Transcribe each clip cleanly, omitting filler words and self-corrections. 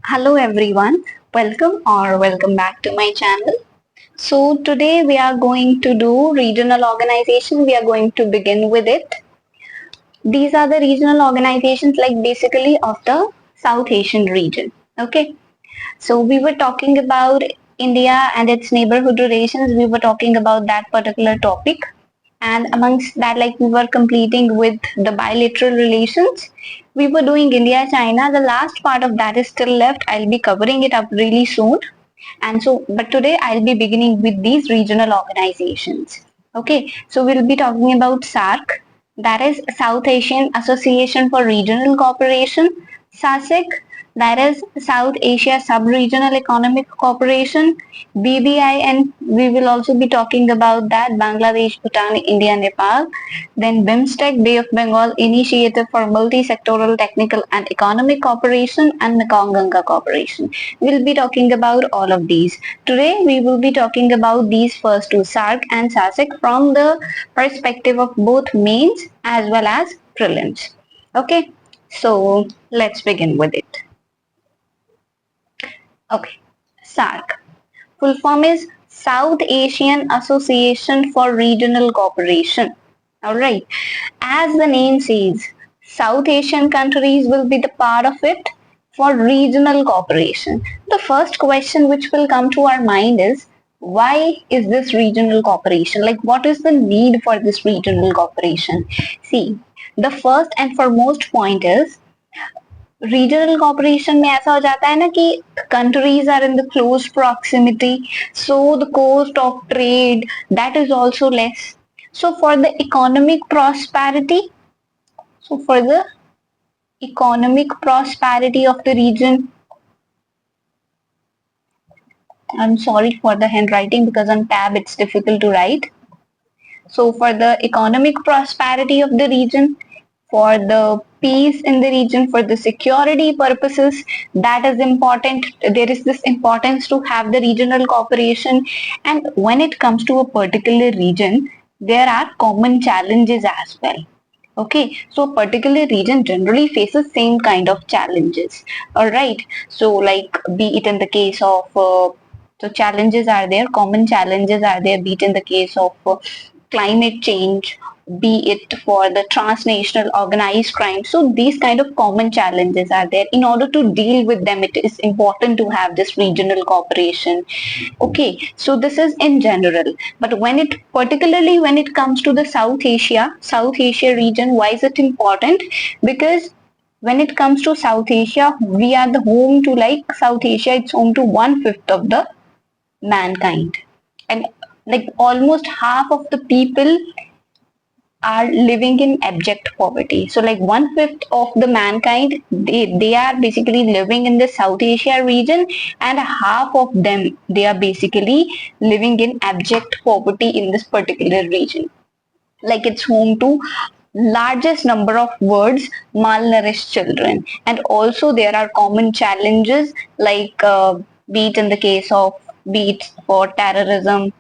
Hello everyone, welcome back to my channel. So today we are going to do regional organization. We are going to begin with it. These are the regional organizations like basically of the South Asian region. Okay. So we were talking about India and its neighborhood relations. We were talking about that particular topic. And amongst that, like we were completing with the bilateral relations. We were doing India China. The last part of that is still left. I'll be covering it up really soon. But today I'll be beginning with these regional organizations. Okay, so we'll be talking about SAARC, that is South Asian Association for Regional Cooperation, SASEC, that is South Asia Sub-Regional Economic Cooperation, BBI, and we will also be talking about that Bangladesh, Bhutan, India, Nepal, then BIMSTEC, Bay of Bengal Initiative for Multi-Sectoral Technical and Economic Cooperation, and Mekong Ganga Cooperation. We'll be talking about all of these. Today we will be talking about these first two, SAARC and SASEC, from the perspective of both mains as well as prelims. Okay, so let's begin with it. Okay, SAARC. Full form is South Asian Association for Regional Cooperation. Alright, as the name says, South Asian countries will be the part of it for regional cooperation. The first question which will come to our mind is, why is this regional cooperation? Like, what is the need for this regional cooperation? See, the first and foremost point is, regional cooperation में ऐसा हो जाता है ना कि countries are in the close proximity, so the cost of trade that is also less. So for the economic prosperity, of the region, I'm sorry for the handwriting because on tab it's difficult to write. So for the economic prosperity of the region, for the peace in the region, for the security purposes, that is important. There is this importance to have the regional cooperation. And when it comes to a particular region, there are common challenges as well. Okay, so a particular region generally faces same kind of challenges. All right, so like be it in the case of so challenges are there, common challenges are there, be it in the case of climate change, be it for the transnational organized crime. So these kind of common challenges are there. In order to deal with them, it is important to have this regional cooperation. Okay, so this is in general. But particularly when it comes to the South Asia region, why is it important? Because when it comes to South Asia, we are the home to, like, South Asia, it's home to 1/5 of the mankind. And like almost half of the people are living in abject poverty. So like 1/5 of the mankind, they are basically living in the South Asia region, and half of them, they are basically living in abject poverty in this particular region. Like it's home to largest number of words malnourished children. And also there are common challenges like be it in the case of, be it for terrorism,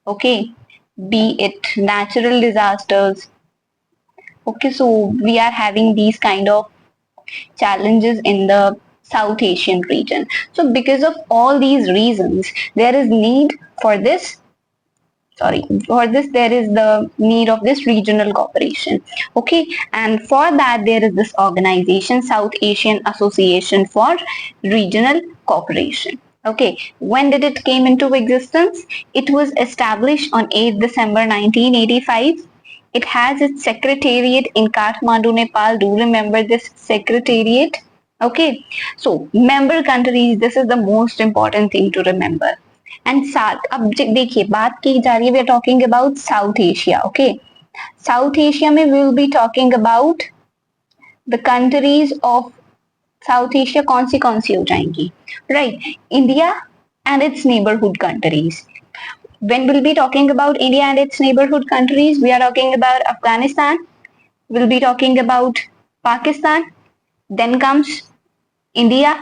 okay, be it natural disasters. Okay, so we are having these kind of challenges in the South Asian region. So because of all these reasons, there is need for this, there is the need of this regional cooperation. Okay, and for that there is this organization, South Asian Association for Regional Cooperation. Okay, when did it came into existence? It was established on 8th December 1985. It has its secretariat in Kathmandu, Nepal. Do remember this secretariat. Okay, so member countries, this is the most important thing to remember. And साथ, अब देखिए बात की जा रही है, we are talking about South Asia. Okay, South Asia में we will be talking about the countries of South Asia. कौन सी हो जाएंगी? Right, India and its neighbourhood countries. When we'll be talking about India and its neighborhood countries, we are talking about Afghanistan, we'll be talking about Pakistan, then comes India,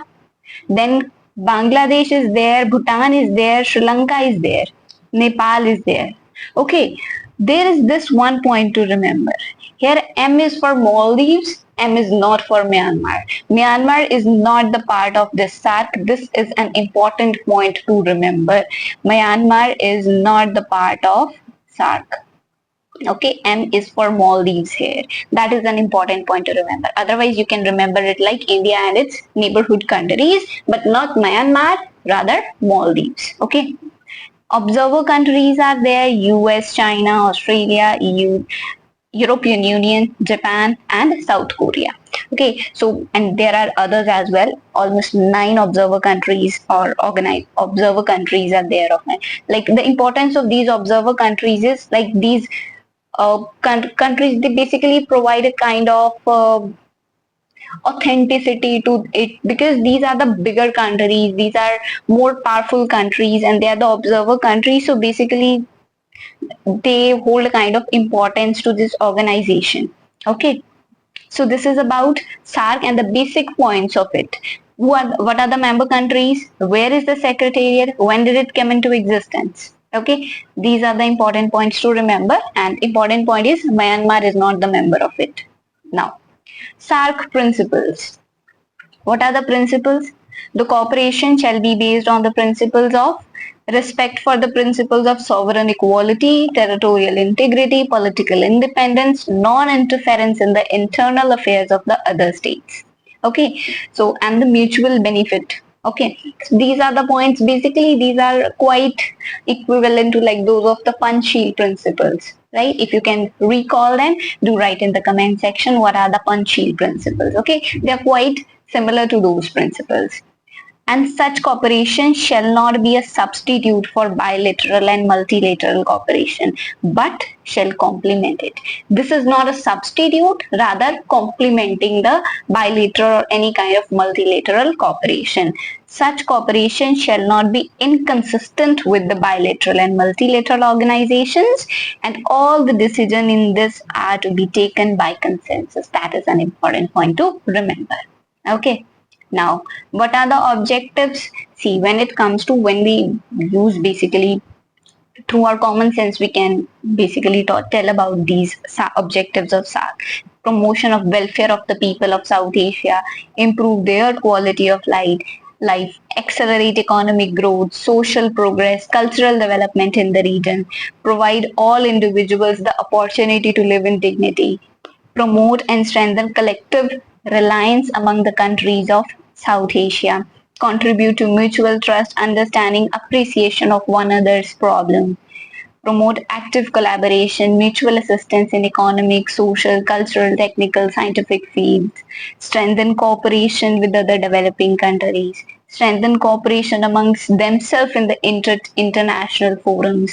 then Bangladesh is there, Bhutan is there, Sri Lanka is there, Nepal is there. Okay, there is this one point to remember. Here M is for Maldives, M is not for Myanmar. Myanmar is not the part of this SAARC. This is an important point to remember. Myanmar is not the part of SAARC. Okay, M is for Maldives here. That is an important point to remember. Otherwise, you can remember it like India and its neighborhood countries, but not Myanmar, rather Maldives. Okay. Observer countries are there: US, China, Australia, EU, European Union, Japan, and South Korea. Okay, so and there are others as well. Almost 9 observer countries or organized observer countries are there. Like the importance of these observer countries is like these countries, they basically provide a kind of authenticity to it, because these are the bigger countries, these are more powerful countries, and they are the observer countries. So basically they hold a kind of importance to this organization. Okay, so this is about SAARC and the basic points of it. What are the member countries? Where is the secretariat? When did it come into existence? Okay, these are the important points to remember, and important point is Myanmar is not the member of it. Now, SAARC principles. What are the principles? The cooperation shall be based on the principles of respect for the principles of sovereign equality, territorial integrity, political independence, non-interference in the internal affairs of the other states. Okay, so and the mutual benefit. Okay, so these are the points. Basically, these are quite equivalent to like those of the Panchsheel principles, right? If you can recall them, do write in the comment section what are the Panchsheel principles. Okay, they are quite similar to those principles. And such cooperation shall not be a substitute for bilateral and multilateral cooperation, but shall complement it. This is not a substitute, rather complementing the bilateral or any kind of multilateral cooperation. Such cooperation shall not be inconsistent with the bilateral and multilateral organizations, and all the decisions in this are to be taken by consensus. That is an important point to remember. Okay. Now, what are the objectives? See, when it comes to when we use basically through our common sense, we can basically tell about these objectives of SAARC. Promotion of welfare of the people of South Asia, improve their quality of life, accelerate economic growth, social progress, cultural development in the region, provide all individuals the opportunity to live in dignity, promote and strengthen collective reliance among the countries of South Asia, contribute to mutual trust, understanding, appreciation of one another's problem, promote active collaboration, mutual assistance in economic, social, cultural, technical, scientific fields, strengthen cooperation with other developing countries, strengthen cooperation amongst themselves in the international forums,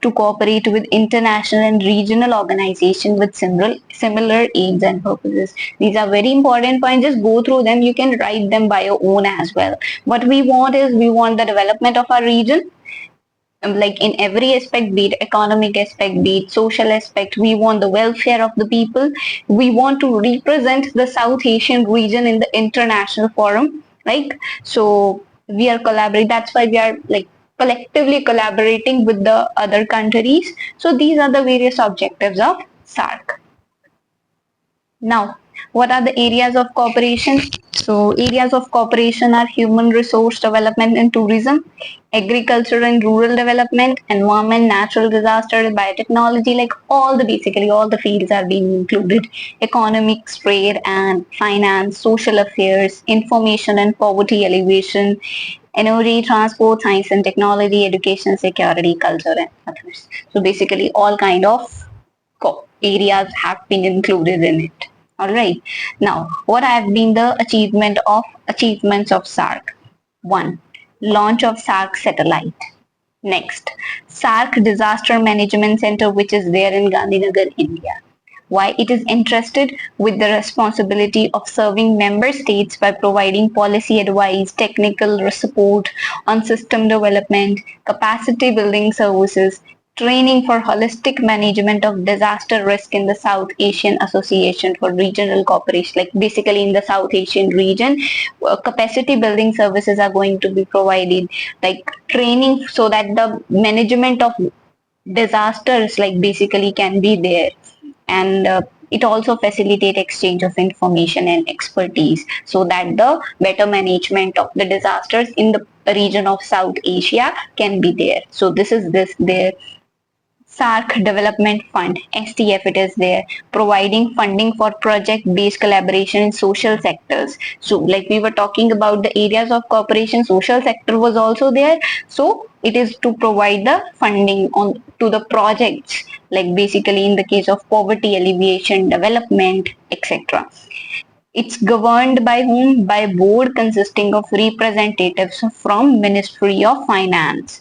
to cooperate with international and regional organizations with similar aims and purposes. These are very important points. Just go through them. You can write them by your own as well. What we want is we want the development of our region, like in every aspect, be it economic aspect, be it social aspect. We want the welfare of the people. We want to represent the South Asian region in the international forum, right? So we are collaborating. That's why we are like collectively collaborating with the other countries. So these are the various objectives of SAARC. Now, what are the areas of cooperation? So, areas of cooperation are human resource development and tourism, agriculture and rural development, environment, natural disaster, biotechnology, like basically all the fields are being included. Economics, trade and finance, social affairs, information and poverty alleviation, energy, transport, science and technology, education, security, culture and others. So, basically all kind of areas have been included in it. All right. Now, what have been the achievements of SAARC? 1. Launch of SAARC satellite. Next, SAARC Disaster Management Center, which is there in Gandhinagar, India. Why? It is entrusted with the responsibility of serving member states by providing policy advice, technical support on system development, capacity building services, training for holistic management of disaster risk in the South Asian Association for Regional Cooperation. Like basically in the South Asian region, capacity building services are going to be provided, like training so that the management of disasters like basically can be there, and It also facilitates exchange of information and expertise so that the better management of the disasters in the region of South Asia can be there. So this is their SAARC Development Fund, STF it is there, providing funding for project-based collaboration in social sectors. So like we were talking about the areas of cooperation, social sector was also there. So it is to provide the funding on to the projects, like basically in the case of poverty alleviation, development, etc. It's governed by whom? By board consisting of representatives from Ministry of Finance.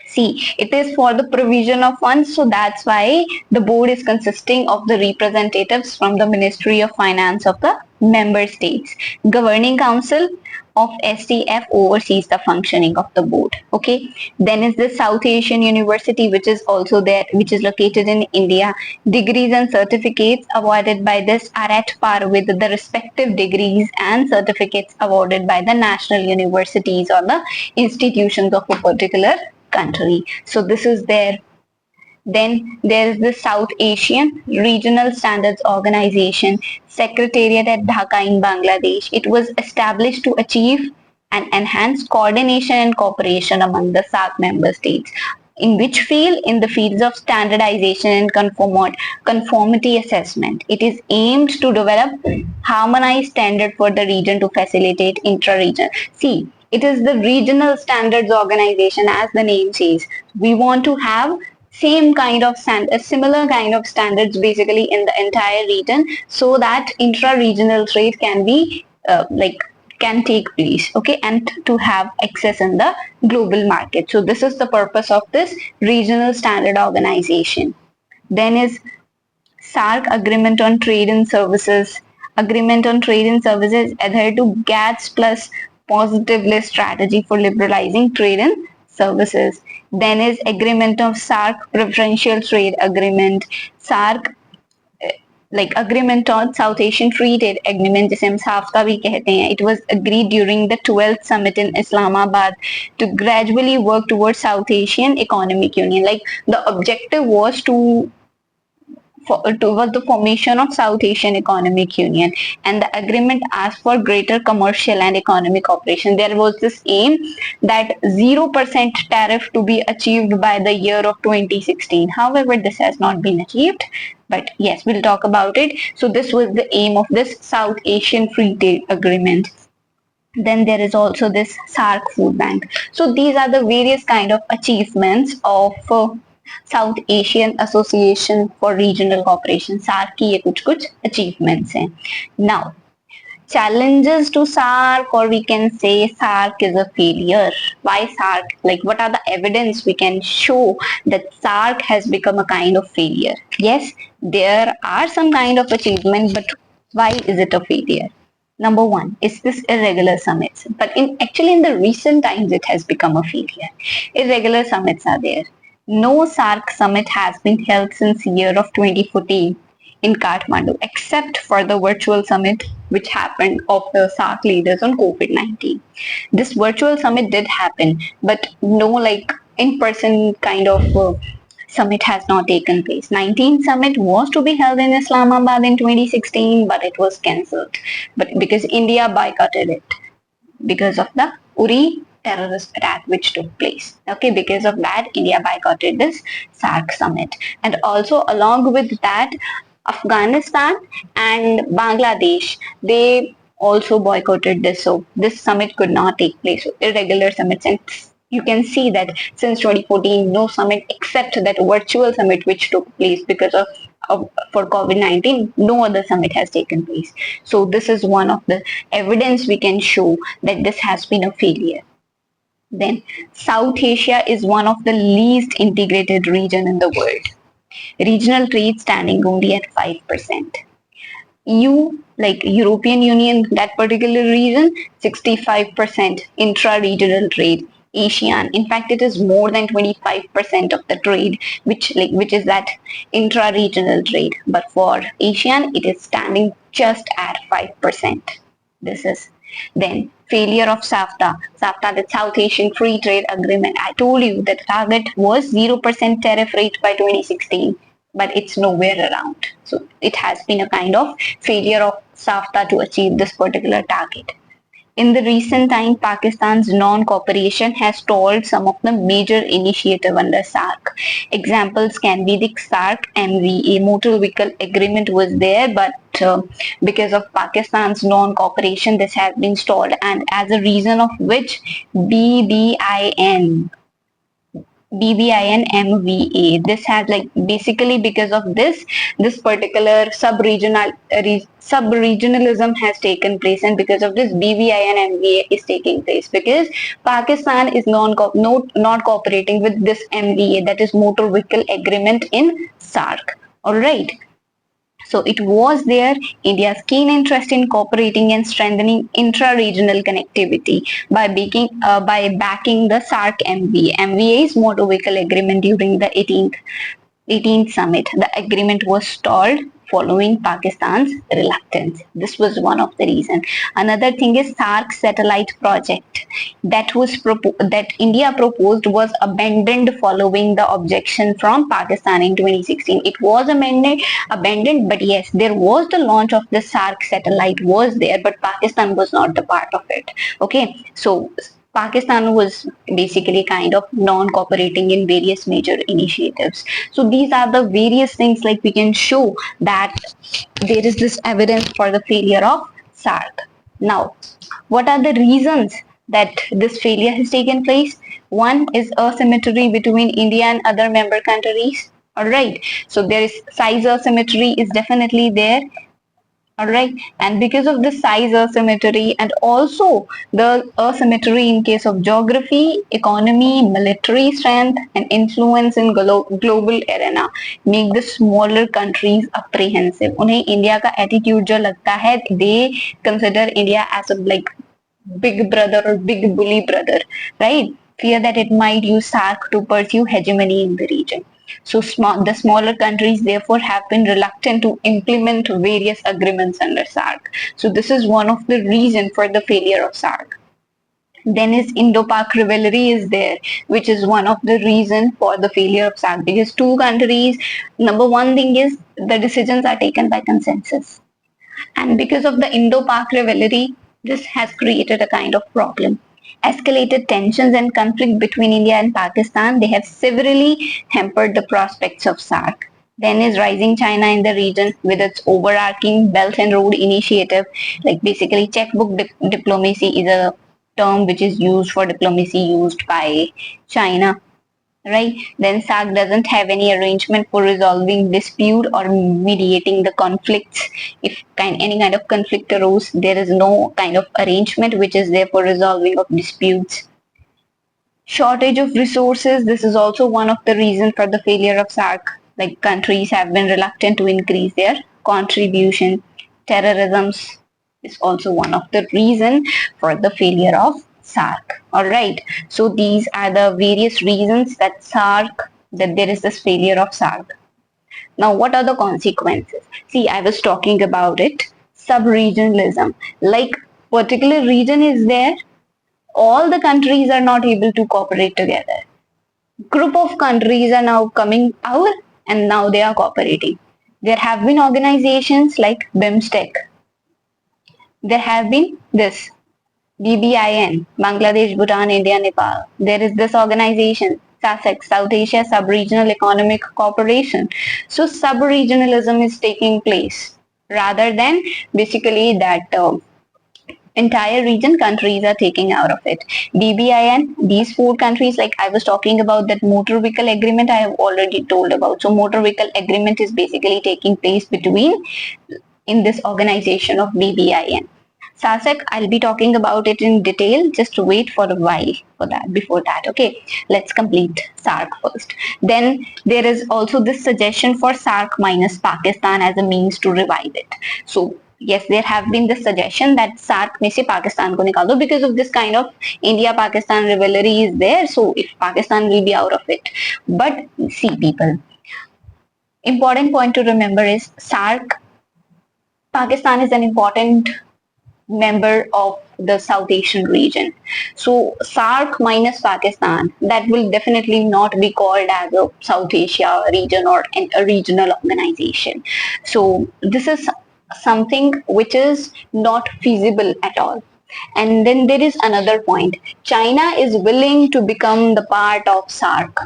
See, it is for the provision of funds, so that's why the board is consisting of the representatives from the Ministry of Finance of the member states. Governing Council of STF oversees the functioning of the board. Okay, then is the South Asian University, which is also there, which is located in India. Degrees and certificates awarded by this are at par with the respective degrees and certificates awarded by the national universities or the institutions of a particular country. So this is there. Then there is the South Asian Regional Standards Organization, Secretariat at Dhaka in Bangladesh. It was established to achieve and enhance coordination and cooperation among the SAARC member states. In which field? In the fields of standardization and conformity assessment. It is aimed to develop harmonized standard for the region to facilitate intra-region. See, it is the regional standards organization, as the name says. We want to have same kind of similar kind of standards basically in the entire region, so that intra-regional trade can be can take place, okay, and to have access in the global market. So this is the purpose of this regional standard organization. Then is SAARC Agreement on Trade and Services. Agreement on Trade and Services adhere to GATS plus positive list strategy for liberalizing trade and services. Then is Agreement of SAARC Preferential Trade Agreement. SAARC like Agreement on South Asian Free Trade Agreement, जिसे हम साफ्ता भी कहते हैं. It was agreed during the 12th summit in Islamabad to gradually work towards South Asian Economic Union. Like the objective was towards the formation of South Asian Economic Union, and the agreement asked for greater commercial and economic cooperation. There was this aim that 0% tariff to be achieved by the year of 2016. However, this has not been achieved, but yes, we'll talk about it. So this was the aim of this South Asian Free Trade Agreement. Then there is also this SAARC Food Bank. So these are the various kind of achievements of South Asian Association for Regional Cooperation. SAARC की ये कुछ achievements हैं. Now, challenges to SAARC, or we can say SAARC is a failure. Why SAARC? Like, what are the evidence we can show that SAARC has become a kind of failure? Yes, there are some kind of achievement, but why is it a failure? Number one is this irregular summits. But actually in the recent times, it has become a failure. Irregular summits are there. No SAARC summit has been held since year of 2014 in Kathmandu, except for the virtual summit which happened of the SAARC leaders on COVID-19. This virtual summit did happen, but no like in-person kind of summit has not taken place. 19th summit was to be held in Islamabad in 2016, but it was cancelled. But because India boycotted it because of the Uri terrorist attack which took place. Okay, because of that, India boycotted this SAARC summit. And also along with that, Afghanistan and Bangladesh, they also boycotted this. So this summit could not take place. So irregular summits, and you can see that since 2014, no summit except that virtual summit which took place because of for COVID-19, no other summit has taken place. So this is one of the evidence we can show that this has been a failure. Then South Asia is one of the least integrated region in the world. Regional trade standing only at 5%. EU, like European Union, that particular region, 65% intra-regional trade. ASEAN, in fact, it is more than 25% of the trade, which is that intra-regional trade. But for ASEAN, it is standing just at 5%. This is then failure of SAFTA. SAFTA, the South Asian Free Trade Agreement. I told you that target was 0% tariff rate by 2016. but it's nowhere around. So it has been a kind of failure of SAFTA to achieve this particular target. In the recent time, Pakistan's non-cooperation has stalled some of the major initiatives under SAARC. Examples can be the SAARC MVA motor vehicle agreement was there, but because of Pakistan's non-cooperation, this has been stalled, and as a reason of which BBIN MVA. This has like basically because of this particular sub-regionalism has taken place, and because of this BBIN MVA is taking place because Pakistan is not cooperating with this MVA, that is Motor Vehicle Agreement in SAARC. All right. So it was there India's keen interest in cooperating and strengthening intra-regional connectivity by backing the SAARC MVA. MVA is Motor Vehicle Agreement during the 18th summit. The agreement was stalled following Pakistan's reluctance. This was one of the reasons. Another thing is SAARC satellite project that India proposed was abandoned following the objection from Pakistan in 2016. It was abandoned, but yes, there was the launch of the SAARC satellite was there, but Pakistan was not the part of it. Okay, so Pakistan was basically kind of non-cooperating in various major initiatives. So these are the various things like we can show that there is this evidence for the failure of SAARC. Now, what are the reasons that this failure has taken place? One is asymmetry between India and other member countries. Alright, so there is size asymmetry is definitely there. Alright, and because of the size asymmetry and also the asymmetry in case of geography, economy, military strength and influence in global arena make the smaller countries apprehensive. उन्हें India का attitude जो लगता है, they consider India as a like big brother or big bully brother, right? Fear that it might use SAARC to pursue hegemony in the region. So the smaller countries therefore have been reluctant to implement various agreements under SAARC. So this is one of the reasons for the failure of SAARC. Then is Indo-Pak rivalry is there, which is one of the reasons for the failure of SAARC, because two countries, number one thing is the decisions are taken by consensus. And because of the Indo-Pak rivalry, this has created a kind of problem. Escalated tensions and conflict between India and Pakistan, they have severely hampered the prospects of SAARC. Then is rising China in the region with its overarching Belt and Road Initiative. Like basically checkbook diplomacy is a term which is used for diplomacy used by China. Right? Then SAARC doesn't have any arrangement for resolving dispute or mediating the conflicts. If any kind of conflict arose, there is no kind of arrangement which is there for resolving of disputes. Shortage of resources, this is also one of the reasons for the failure of SAARC. Like countries have been reluctant to increase their contribution. Terrorism is also one of the reasons for the failure of SAARC. Alright, so these are the various reasons that there is this failure of SAARC. Now, what are the consequences? See, I was talking about it. Sub-regionalism. Like particular region is there, all the countries are not able to cooperate together. Group of countries are now coming out and now they are cooperating. There have been organizations like BIMSTEC. There have been this BBIN, Bangladesh, Bhutan, India, Nepal. There is this organization, SASEC, South Asia Sub-Regional Economic Cooperation. So sub-regionalism is taking place rather than basically that entire region countries are taking out of it. BBIN, these four countries, like I was talking about that motor vehicle agreement, I have already told about. So motor vehicle agreement is basically taking place in this organization of BBIN. SASEC, I'll be talking about it in detail. Just wait for a while for that. Before that, okay, let's complete SAARC first. Then there is also this suggestion for SAARC minus Pakistan as a means to revive it. So yes, there have been the suggestion that SAARC में से Pakistan को निकाल दो because of this kind of India-Pakistan rivalry is there. So if Pakistan will be out of it, but see people, important point to remember is SAARC. Pakistan is an important member of the South Asian region. So SAARC minus Pakistan, that will definitely not be called as a South Asia region or a regional organization. So this is something which is not feasible at all. And then there is another point. China is willing to become the part of SAARC.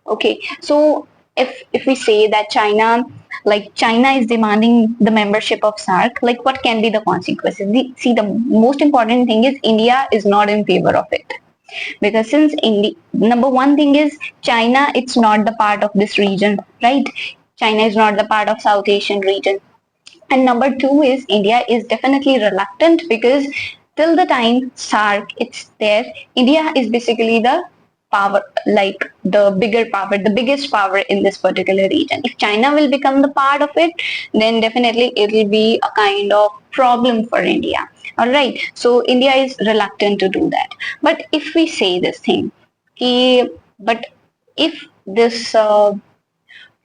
Okay, so if we say that China is demanding the membership of SAARC, like what can be the consequences? See, the most important thing is India is not in favor of it, because since India, number one thing is China, it's not the part of this region, right? China is not the part of South Asian region. And number two is India is definitely reluctant, because till the time SAARC it's there, India is basically the power, like the bigger power, the biggest power in this particular region. If China will become the part of it, then definitely it will be a kind of problem for India. All right. So India is reluctant to do that. But if we say this thing, but if this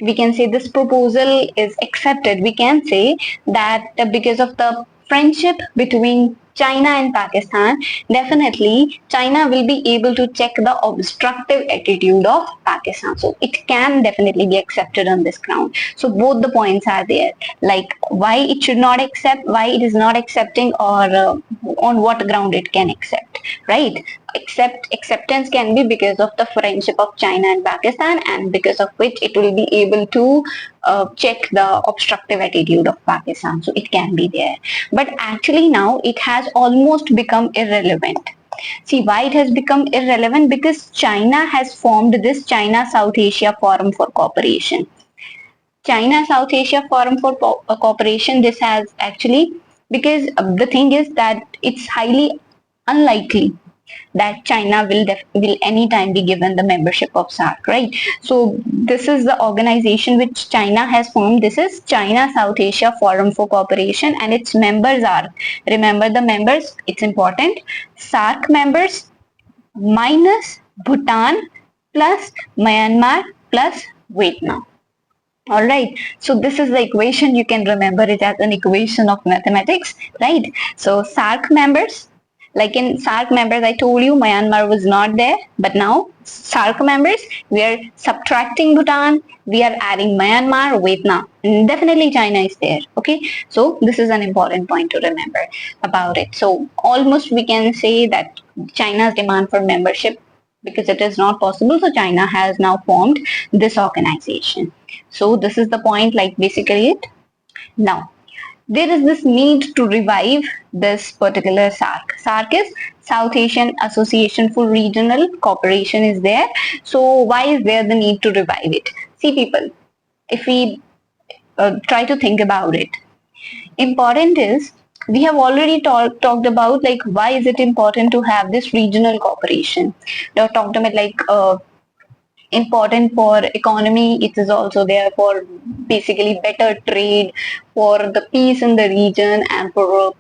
we can say this proposal is accepted, we can say that because of the friendship between China and Pakistan, definitely China will be able to check the obstructive attitude of Pakistan. So it can definitely be accepted on this ground. So both the points are there, like why it should not accept, why it is not accepting, or on what ground it can accept, right? Acceptance can be because of the friendship of China and Pakistan, and because of which it will be able to check the obstructive attitude of Pakistan. So it can be there. But actually now it has almost become irrelevant. See why it has become irrelevant? Because China has formed this China South Asia Forum for Cooperation. China South Asia Forum for Cooperation, this has actually, because the thing is that it's highly unlikely that China will anytime be given the membership of SAARC, right? So this is the organization which China has formed. This is China South Asia Forum for Cooperation, and its members are, remember the members, it's important, SAARC members minus Bhutan plus Myanmar plus Vietnam. All right, so this is the equation. You can remember it as an equation of mathematics, right? So SAARC members, like in SAARC members, I told you Myanmar was not there, but now SAARC members, we are subtracting Bhutan, we are adding Myanmar, Vietnam, and definitely China is there. Okay, so this is an important point to remember about it. So almost we can say that China's demand for membership, because it is not possible, so China has now formed this organization. So this is the point, like basically it. Now there is this need to revive this particular SAARC. SAARC is South Asian Association for Regional Cooperation is there. So why is there the need to revive it? See people, if we try to think about it, important is, we have already talked about like why is it important to have this regional cooperation. We have talked about like important for economy, it is also there for basically better trade, for the peace in the region, and for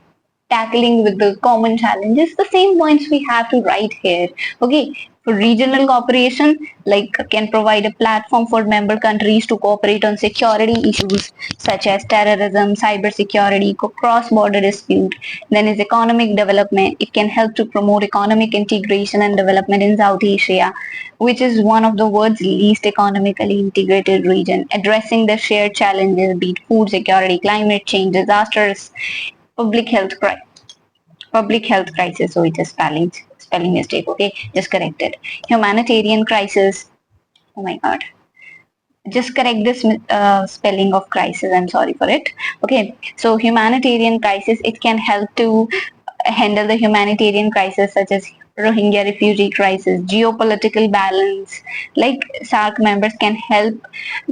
tackling with the common challenges. The same points we have to write here. Okay, for regional cooperation, like can provide a platform for member countries to cooperate on security issues such as terrorism, cyber security, cross-border dispute. Then is economic development. It can help to promote economic integration and development in South Asia, which is one of the world's least economically integrated region, addressing the shared challenges, be it food security, climate change, disasters, public health crisis. Public health crisis, so it is spelling mistake. Okay, just corrected. Humanitarian crisis. Oh my god, just correct this spelling of crisis. I'm sorry for it. Okay, so humanitarian crisis, it can help to handle the humanitarian crisis such as Rohingya refugee crisis, geopolitical balance. Like SAARC members can help,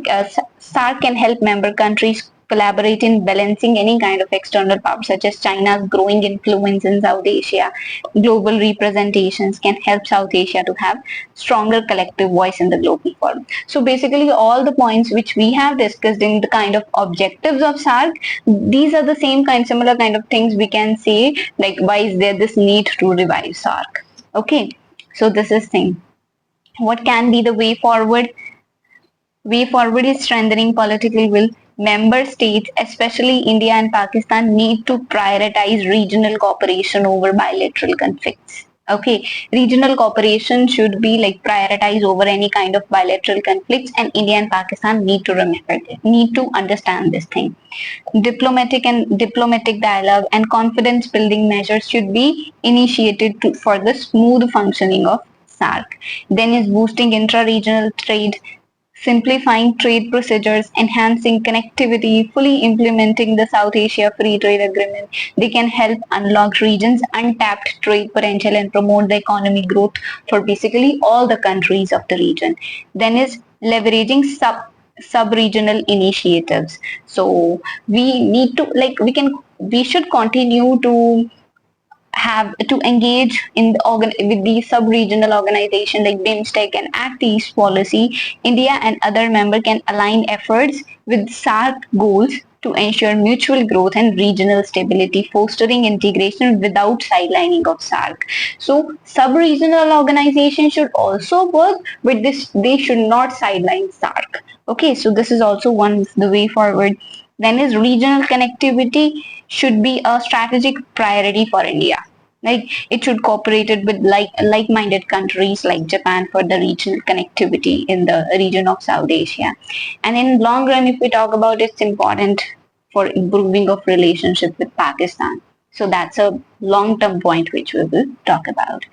SAARC can help member countries collaborate in balancing any kind of external power such as China's growing influence in South Asia. Global representations can help South Asia to have stronger collective voice in the global forum. So basically all the points which we have discussed in the kind of objectives of SAARC, these are the similar kind of things we can say, like why is there this need to revive SAARC. Okay, so this is thing. What can be the way forward? Way forward is strengthening political will. member states, especially India and Pakistan, need to prioritize regional cooperation over bilateral conflicts. Okay, regional cooperation should be like prioritized over any kind of bilateral conflicts, and India and Pakistan need to remember this, need to understand this thing. Diplomatic dialogue and confidence building measures should be initiated for the smooth functioning of SAARC. Then is boosting intra-regional trade, simplifying trade procedures, enhancing connectivity, fully implementing the South Asia Free Trade Agreement. They can help unlock regions' untapped trade potential and promote the economic growth for basically all the countries of the region. Then is leveraging sub-regional initiatives. So we need to we should continue to have to engage in with the sub-regional organization like BIMSTEC and Act East policy. India and other members can align efforts with SAARC goals to ensure mutual growth and regional stability, fostering integration without sidelining of SAARC. So sub-regional organizations should also work with this. They should not sideline SAARC. Okay, so this is also one the way forward. Then is regional connectivity should be a strategic priority for India. Like it should cooperate with like-minded countries like Japan for the regional connectivity in the region of South Asia. And in long run, if we talk about it's important for improving of relationship with Pakistan. So that's a long-term point which we will talk about.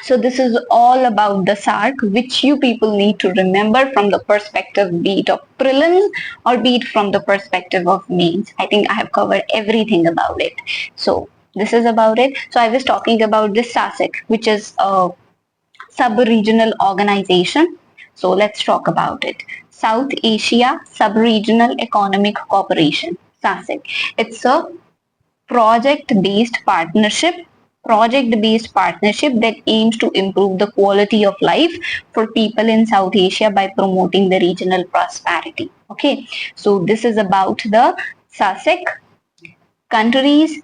So this is all about the SAARC, which you people need to remember from the perspective be it of prelims or be it from the perspective of mains. I think I have covered everything about it. So this is about it. So I was talking about this SASEC, which is a sub-regional organization. So let's talk about it. South Asia Sub-Regional Economic Cooperation, SASEC. It's a project-based partnership that aims to improve the quality of life for people in South Asia by promoting the regional prosperity. Okay, so this is about the SASEC countries.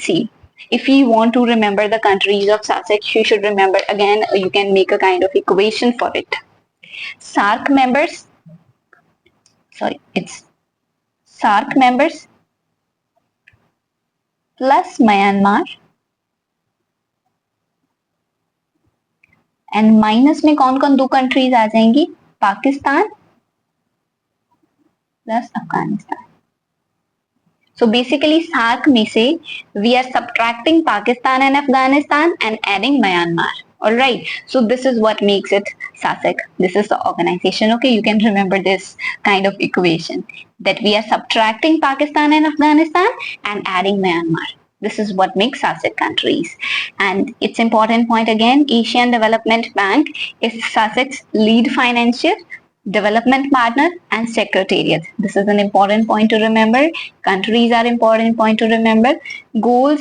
See, if you want to remember the countries of SASEC, you should remember again. You can make a kind of equation for it. SAARC members. Sorry, it's SAARC members plus Myanmar and minus में कौन कौन दो countries आ जाएंगी Pakistan plus Afghanistan So basically SAARC में से we are subtracting Pakistan and Afghanistan and adding Myanmar. Alright, so this is what makes it SASEC. This is the organization. Okay, you can remember this kind of equation that we are subtracting Pakistan and Afghanistan and adding Myanmar. This is what makes SASEC countries. And its important point again, Asian Development Bank is SASEC's lead financier, development partner and secretariat. This is an important point to remember. Countries are important point to remember. Goals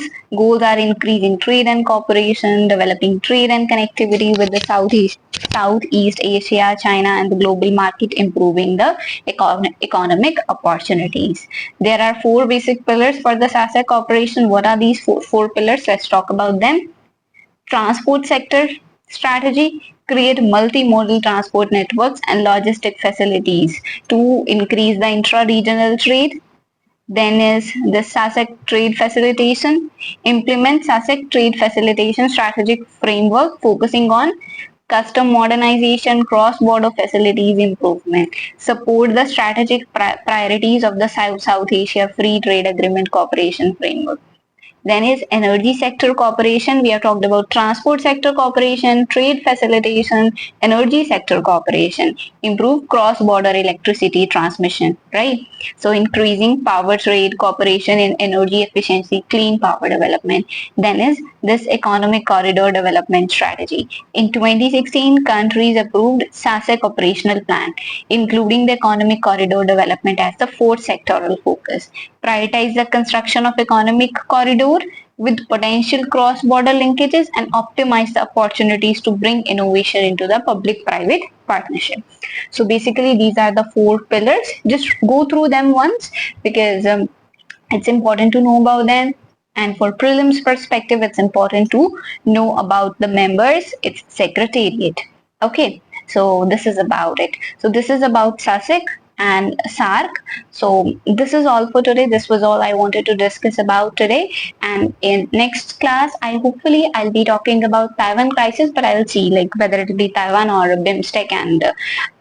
are increasing trade and cooperation, developing trade and connectivity with the Southeast Asia, China and the global market, improving the economic opportunities. There are four basic pillars for the SASEC cooperation. What are these four pillars? Let's talk about them. Transport sector strategy, create multimodal transport networks and logistic facilities to increase the intra-regional trade. Then is the SASEC trade facilitation, implement SASEC trade facilitation strategic framework focusing on custom modernization, cross-border facilities improvement, support the strategic priorities of the South Asia Free Trade Agreement Cooperation Framework. Then is energy sector cooperation. We have talked about transport sector cooperation, trade facilitation, energy sector cooperation, improve cross-border electricity transmission, right? So increasing power trade cooperation in energy efficiency, clean power development. Then is this economic corridor development strategy. In 2016, countries approved SASEC operational plan, including the economic corridor development as the fourth sectoral focus. Prioritize the construction of economic corridor with potential cross-border linkages and optimize the opportunities to bring innovation into the public-private partnership. So basically these are the four pillars. Just go through them once because it's important to know about them. And for prelims perspective, it's important to know about the members, its secretariat. Okay, so this is about it. So this is about SASEC. and SAARC. So this is all for today. This was all I wanted to discuss about today. And in next class, I'll be talking about Taiwan crisis, but I'll see like whether it will be Taiwan or BIMSTEC, and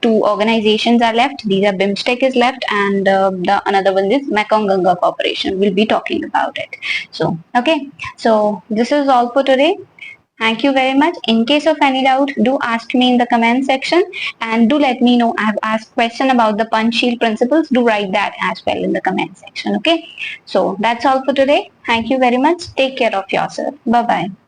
two organizations are left. These are BIMSTEC is left, and the another one is Mekong Ganga Corporation. We'll be talking about it. So okay, so this is all for today. Thank you very much. In case of any doubt, do ask me in the comment section, and do let me know. I have asked question about the punch shield principles. Do write that as well in the comment section. Okay. So that's all for today. Thank you very much. Take care of yourself. Bye bye.